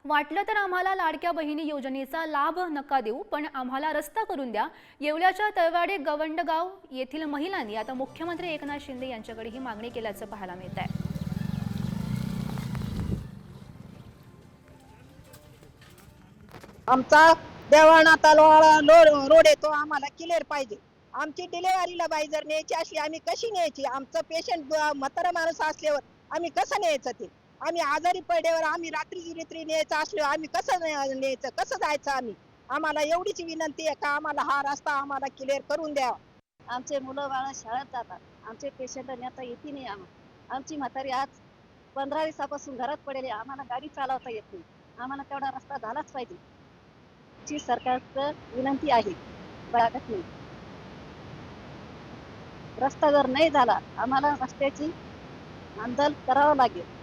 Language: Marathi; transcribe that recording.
वाटलं तर आम्हाला लाडक्या बहिणी योजनेचा लाभ नका देऊ, पण आम्हाला रस्ता करून द्या। येवल्याच्या तळवाडे गवंडगाव येथील महिलांनी आता मुख्यमंत्री एकनाथ शिंदे यांच्याकडे ही मागणी केल्याचं पाहायला मिळत आहे। आमचा देवाणा तलवाडा रोड येतो, आम्हाला क्लिअर पाहिजे। आमची डिलिव्हरीला बाई जर न्यायची असली आम्ही कशी न्यायची? आमचं पेशंट म्हातारा माणूस असल्यावर आम्ही कसं न्यायचं? ते आम्ही आजारी पडल्यावर आम्ही रात्री न्यायचं असलो आम्ही कसं न्यायचं? कसं जायचं आम्ही? आम्हाला एवढीच विनंती आहे का आम्हाला हा रस्ता आम्हाला क्लिअर करून द्यावा। आमचे मुलं बाळ शाळेत जातात, आमचे पेशंट नेता येते नाही। आमची म्हातारी आज 15 दिवसापासून घरात पडेली, आम्हाला गाडी चालवता येत नाही। आम्हाला तेवढा रस्ता झालाच पाहिजे, ची सरकारचं विनंती आहे। बघत नाही, रस्ता जर नाही झाला आम्हाला रस्त्याची आंदोलन करावं लागेल।